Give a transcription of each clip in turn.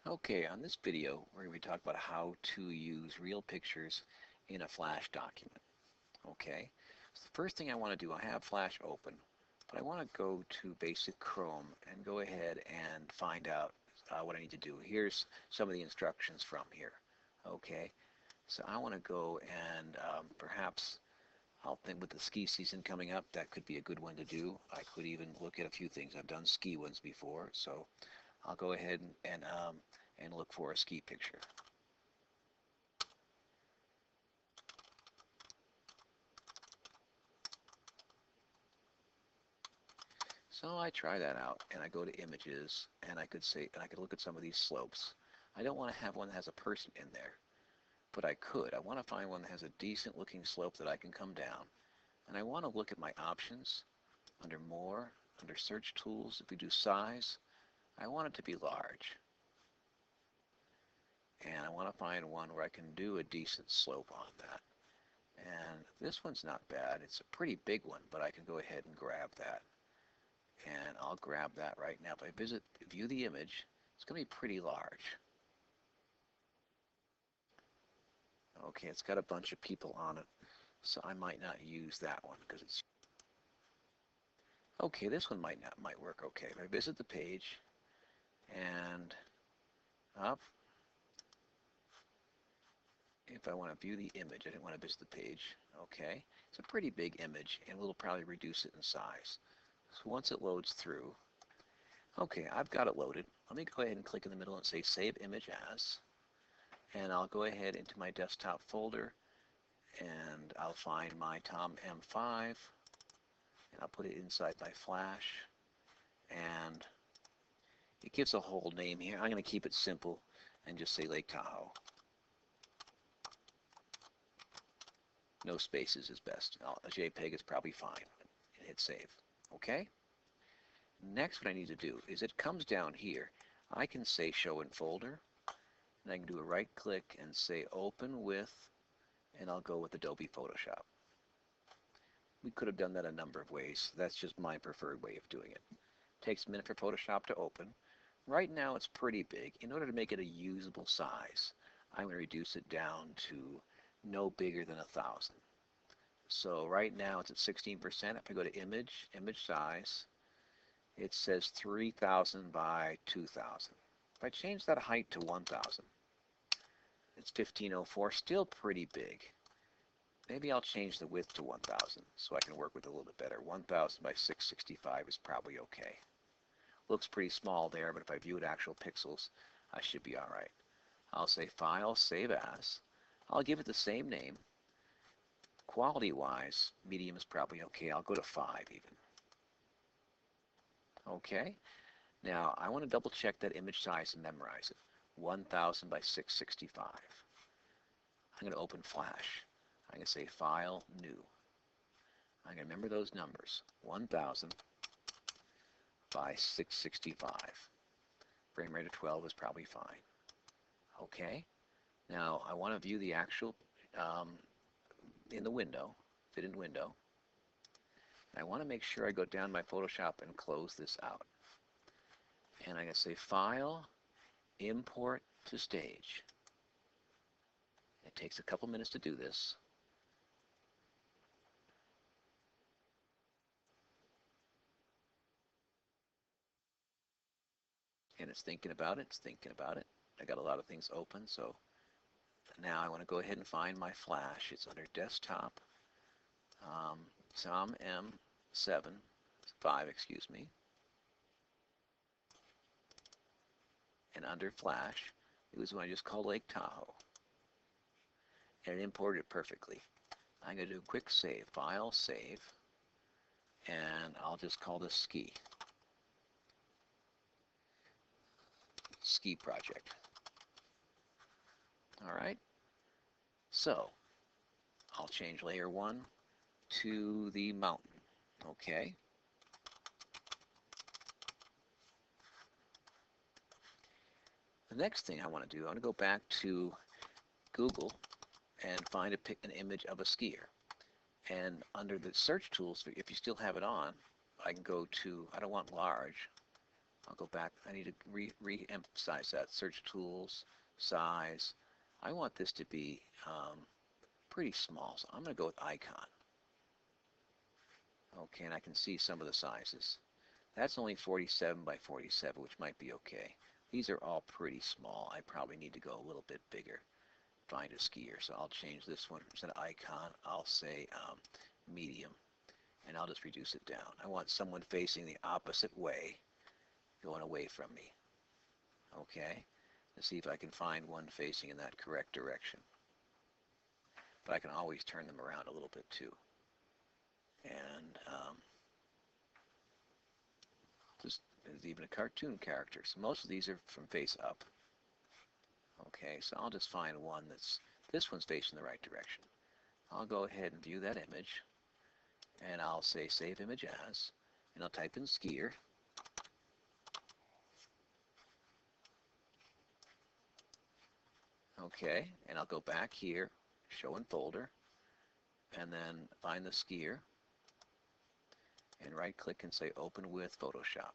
Okay, on this video, we're going to be talking about how to use real pictures in a Flash document. Okay, so the first thing I want to do, I have Flash open, but I want to go to Basic Chrome and go ahead and find out what I need to do. Here's some of the instructions from here. Okay, so I want to go and perhaps I'll think with the ski season coming up, that could be a good one to do. I could even look at a few things. I've done ski ones before, so I'll go ahead and look for a ski picture. So I try that out, and I go to images, and I could look at some of these slopes. I don't want to have one that has a person in there, but I could. I want to find one that has a decent looking slope that I can come down. And I want to look at my options under more, under search tools. If we do size, I want it to be large. And I want to find one where I can do a decent slope on that. And this one's not bad. It's a pretty big one, but I can go ahead and grab that. And I'll grab that right now. If I view the image, it's going to be pretty large. Okay, it's got a bunch of people on it, so I might not use that one because it's okay. This one might work okay. If I visit the page and up, if I want to view the image, I didn't want to visit the page. Okay, it's a pretty big image, and we'll probably reduce it in size. So once it loads through, okay, I've got it loaded. Let me go ahead and click in the middle and say Save Image As. And I'll go ahead into my desktop folder, and I'll find my Tom M5, and I'll put it inside my Flash. And it gives a whole name here. I'm going to keep it simple and just say Lake Tahoe. No spaces is best. A JPEG is probably fine. And hit save. Okay? Next, what I need to do is it comes down here. I can say Show in Folder, and I can do a right click and say Open with, and I'll go with Adobe Photoshop. We could have done that a number of ways. That's just my preferred way of doing it. Takes a minute for Photoshop to open. Right now it's pretty big. In order to make it a usable size, I'm going to reduce it down to no bigger than 1,000. So right now it's at 16%. If I go to image size, it says 3,000 by 2,000. If I change that height to 1,000, it's 1504, still pretty big. Maybe I'll change the width to 1,000 so I can work with it a little bit better. 1,000 by 665 is probably okay. Looks pretty small there, but if I view it actual pixels, I should be all right. I'll say File, Save As. I'll give it the same name. Quality-wise, medium is probably okay. I'll go to 5 even. Okay. Now, I want to double check that image size and memorize it. 1,000 by 665. I'm going to open Flash. I'm going to say File, New. I'm going to remember those numbers. 1,000 by 665. Frame rate of 12 is probably fine. Okay. Now, I want to view the actual in the window, fit in window. I want to make sure I go down my Photoshop and close this out. And I'm going to say File, Import to Stage. It takes a couple minutes to do this. And it's thinking about it, it's thinking about it. I got a lot of things open, so now I want to go ahead and find my Flash. It's under Desktop, Tom M7, 5, excuse me. And under Flash, it was one I just called Lake Tahoe. And it imported it perfectly. I'm going to do a quick save, File, Save, and I'll just call this Ski. Ski project. All right. So I'll change layer 1 to the mountain. Okay. The next thing I want to do, I want to go back to Google and find an image of a skier. And under the search tools, if you still have it on, I can go to, I don't want large, I'll go back. I need to re-emphasize that. Search tools, size. I want this to be pretty small, so I'm going to go with icon. Okay, and I can see some of the sizes. That's only 47 by 47, which might be okay. These are all pretty small. I probably need to go a little bit bigger. Find a skier. So I'll change this one. Instead of icon, I'll say medium. And I'll just reduce it down. I want someone facing the opposite way, going away from me. Okay? Let's see if I can find one facing in that correct direction. But I can always turn them around a little bit too. And there's even a cartoon character. So most of these are from face up. Okay, so I'll just find one this one's facing the right direction. I'll go ahead and view that image. And I'll say save image as. And I'll type in skier. Okay, and I'll go back here, show in folder, and then find the skier, and right click and say open with Photoshop.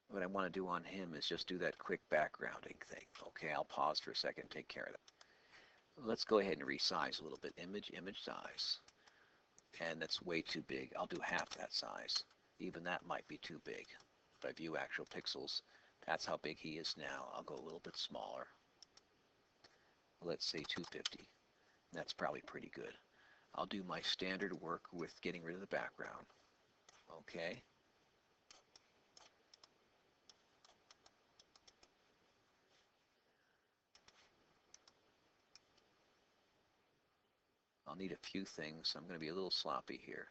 What I want to do on him is just do that quick backgrounding thing. Okay, I'll pause for a second and take care of that. Let's go ahead and resize a little bit. Image size. And that's way too big. I'll do half that size. Even that might be too big. If I view actual pixels, that's how big he is now. I'll go a little bit smaller. Let's say 250. That's probably pretty good. I'll do my standard work with getting rid of the background. Okay. I'll need a few things, so I'm going to be a little sloppy here.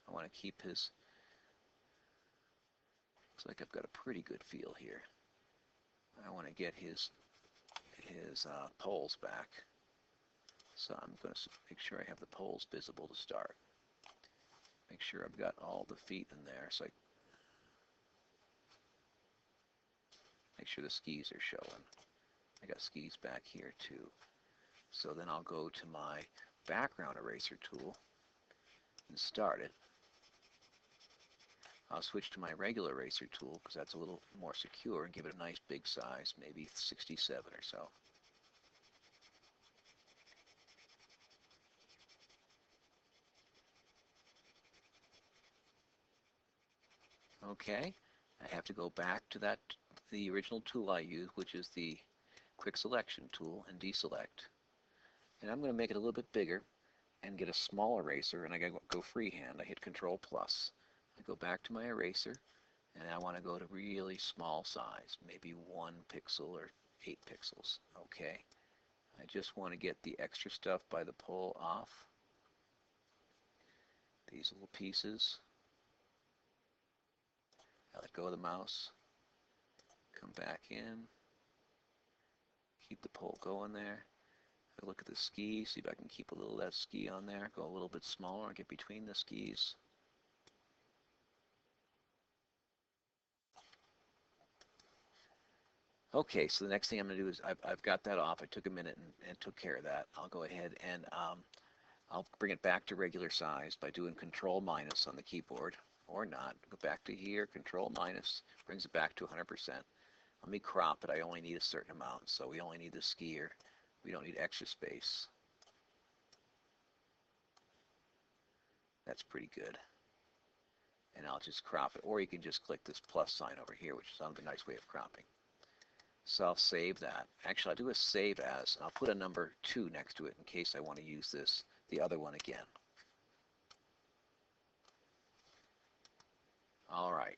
I want to keep his, looks like I've got a pretty good feel here. I want to get his poles back. So I'm going to make sure I have the poles visible to start. Make sure I've got all the feet in there, so I make sure the skis are showing. I got skis back here too. So then I'll go to my background eraser tool and start it. I'll switch to my regular eraser tool because that's a little more secure and give it a nice big size, maybe 67 or so. Okay, I have to go back to the original tool I used, which is the quick selection tool, and deselect. And I'm going to make it a little bit bigger and get a small eraser, and I go freehand. I hit Control plus. I go back to my eraser, and I want to go to really small size, maybe 1 pixel or 8 pixels. Okay, I just want to get the extra stuff by the pole off. These little pieces. I let go of the mouse, come back in, keep the pole going there. I look at the ski, see if I can keep a little of that ski on there, go a little bit smaller, get between the skis. Okay, so the next thing I'm going to do is I've got that off. I took a minute and took care of that. I'll go ahead and I'll bring it back to regular size by doing Control minus on the keyboard, or not. Go back to here, Control minus, brings it back to 100%. Let me crop it. I only need a certain amount, so we only need the skier. We don't need extra space. That's pretty good. And I'll just crop it, or you can just click this plus sign over here, which is another nice way of cropping. So I'll save that. Actually, I'll do a save as. I'll put a number 2 next to it in case I want to use the other one again. All right.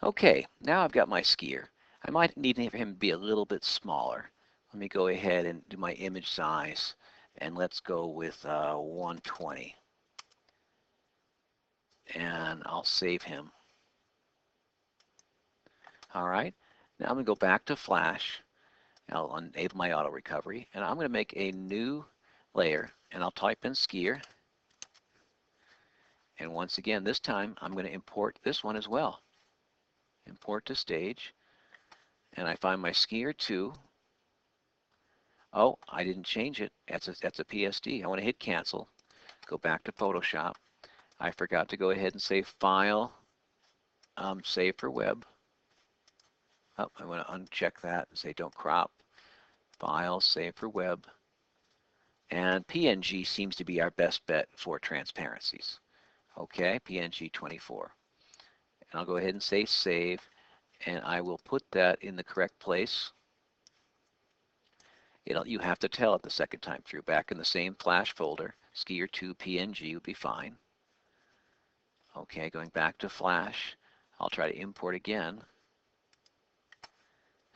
Okay, now I've got my skier. I might need him to be a little bit smaller. Let me go ahead and do my image size, and let's go with 120. And I'll save him. All right. Now I'm going to go back to Flash. I'll enable my auto recovery, and I'm going to make a new layer, and I'll type in skier. And once again, this time I'm going to import this one as well. Import to stage, and I find my skier 2. Oh, I didn't change it. That's a PSD. I want to hit cancel, go back to Photoshop, I forgot to go ahead and say File, Save for Web. Oh, I want to uncheck that and say Don't Crop. File, Save for Web. And PNG seems to be our best bet for transparencies. Okay, PNG 24. And I'll go ahead and say Save, and I will put that in the correct place. You have to tell it the second time through. Back in the same Flash folder, Skier 2 PNG would be fine. Okay, going back to Flash, I'll try to import again.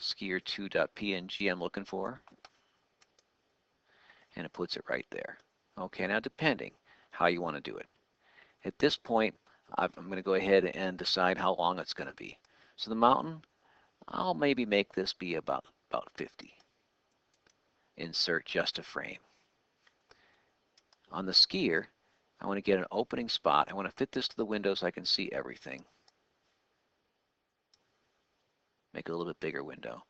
Skier2.png I'm looking for, and it puts it right there. Okay, now depending how you want to do it. At this point, I'm going to go ahead and decide how long it's going to be. So the mountain, I'll maybe make this be about 50. Insert just a frame. On the skier, I want to get an opening spot. I want to fit this to the window so I can see everything. Make it a little bit bigger window.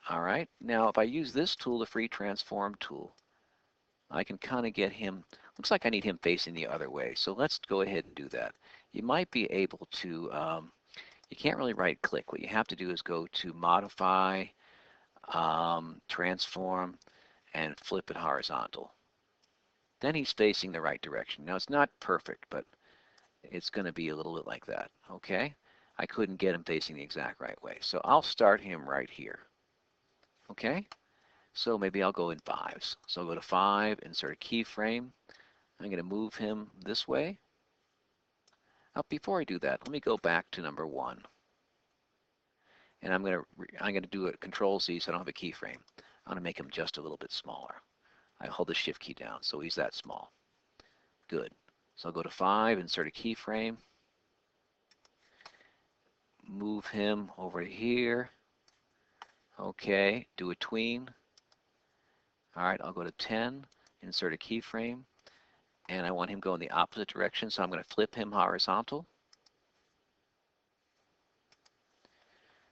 All right, now if I use this tool, the free transform tool, I can kind of get him, looks like I need him facing the other way. So let's go ahead and do that. You might be able to, you can't really right click. What you have to do is go to Modify, Transform, and flip it horizontal. Then he's facing the right direction. Now it's not perfect, but it's going to be a little bit like that. Okay? I couldn't get him facing the exact right way. So I'll start him right here. Okay? So maybe I'll go in 5s. So I'll go to 5, insert a keyframe. I'm going to move him this way. Before I do that, let me go back to number 1. And I'm going to do a Control Z so I don't have a keyframe. I'm going to make him just a little bit smaller. I hold the Shift key down so he's that small. Good. So I'll go to 5, insert a keyframe. Move him over here. Okay, do a tween. All right, I'll go to 10, insert a keyframe, and I want him going the opposite direction, so I'm going to flip him horizontal.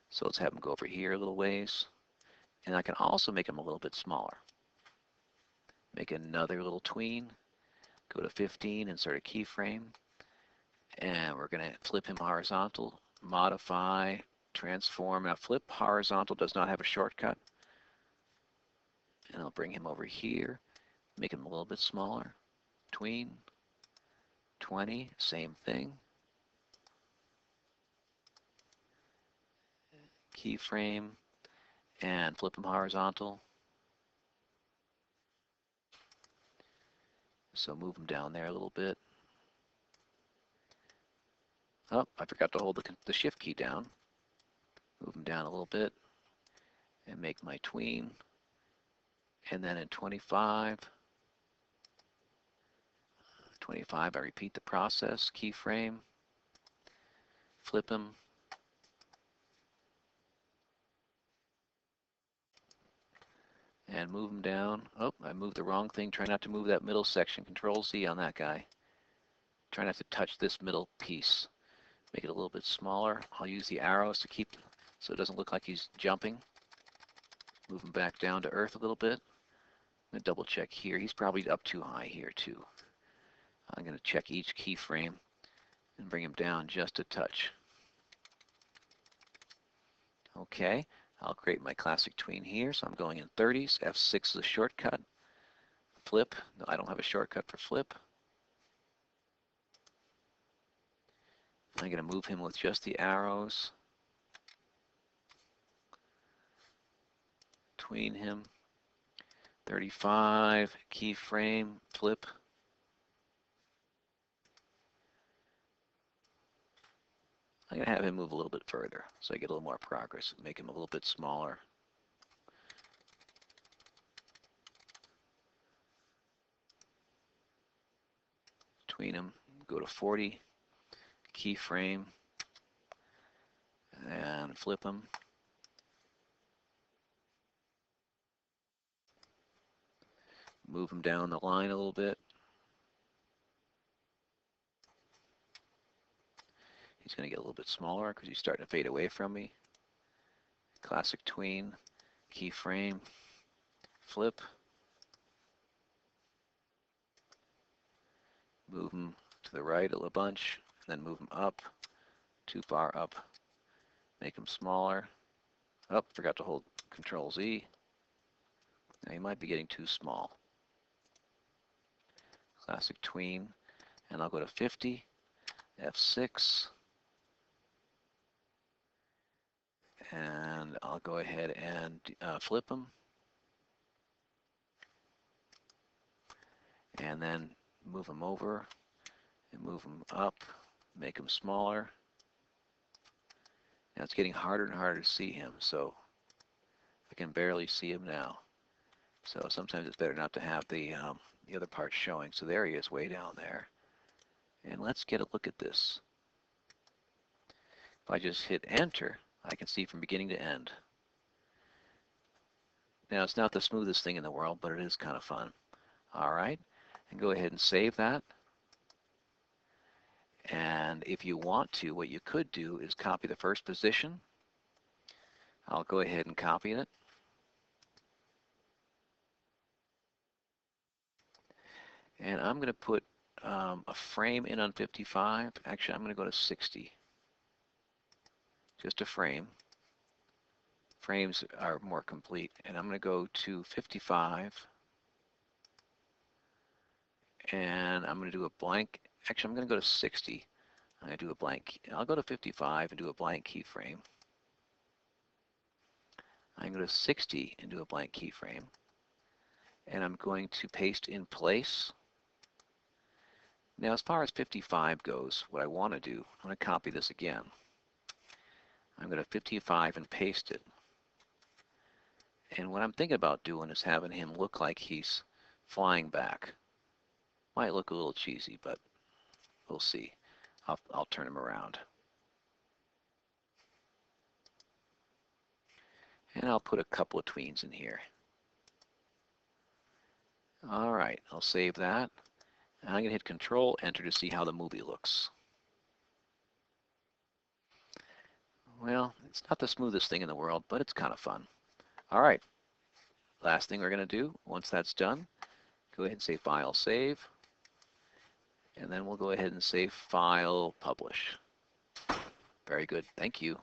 So let's have him go over here a little ways. And I can also make him a little bit smaller. Make another little tween. Go to 15, insert a keyframe, and we're going to flip him horizontal, modify, transform. Now flip horizontal does not have a shortcut. And I'll bring him over here, make him a little bit smaller. Tween, 20, same thing. Keyframe, and flip him horizontal. So move him down there a little bit. Oh, I forgot to hold the Shift key down. Move him down a little bit and make my tween. And then in 25, I repeat the process, keyframe, flip him, and move him down. Oh, I moved the wrong thing. Try not to move that middle section. Control Z on that guy. Try not to touch this middle piece. Make it a little bit smaller. I'll use the arrows to keep so it doesn't look like he's jumping. Move him back down to earth a little bit. I'm going to double check here. He's probably up too high here too. I'm going to check each keyframe and bring him down just a touch. Okay, I'll create my classic tween here. So I'm going in 30s. F6 is a shortcut. Flip. No, I don't have a shortcut for flip. I'm going to move him with just the arrows. Tween him. 35, keyframe, flip. I'm going to have him move a little bit further so I get a little more progress. Make him a little bit smaller. Tween him, go to 40, keyframe, and flip him. Move him down the line a little bit. He's going to get a little bit smaller because he's starting to fade away from me. Classic tween, keyframe, flip. Move them to the right a little bunch, and then move them up, too far up. Make them smaller. Oh, forgot to hold Control Z. Now you might be getting too small. Classic Tween. And I'll go to 50, F6. And I'll go ahead and flip them. And then move them over and move them up, make them smaller. Now it's getting harder and harder to see him, so I can barely see him now. So sometimes it's better not to have the other part showing. So there he is way down there. And let's get a look at this. If I just hit enter, I can see from beginning to end. Now it's not the smoothest thing in the world, but it is kind of fun. All right, and go ahead and save that. And if you want to, what you could do is copy the first position. I'll go ahead and copy it. And I'm going to put a frame in on 55. Actually, I'm going to go to 60. Just a frame. Frames are more complete. And I'm going to go to 55. And I'm going to do a blank. Actually, I'm going to go to 60. I'm going to do a blank. I'll go to 55 and do a blank keyframe. I'm going to 60 and do a blank keyframe. And I'm going to paste in place. Now, as far as 55 goes, what I want to do, I'm going to copy this again. I'm going to 55 and paste it. And what I'm thinking about doing is having him look like he's flying back. Might look a little cheesy, but we'll see. I'll turn him around. And I'll put a couple of tweens in here. All right, I'll save that. And I'm going to hit Control Enter to see how the movie looks. Well, it's not the smoothest thing in the world, but it's kind of fun. All right, last thing we're going to do, once that's done, go ahead and say File, Save. And then we'll go ahead and say File, Publish. Very good. Thank you.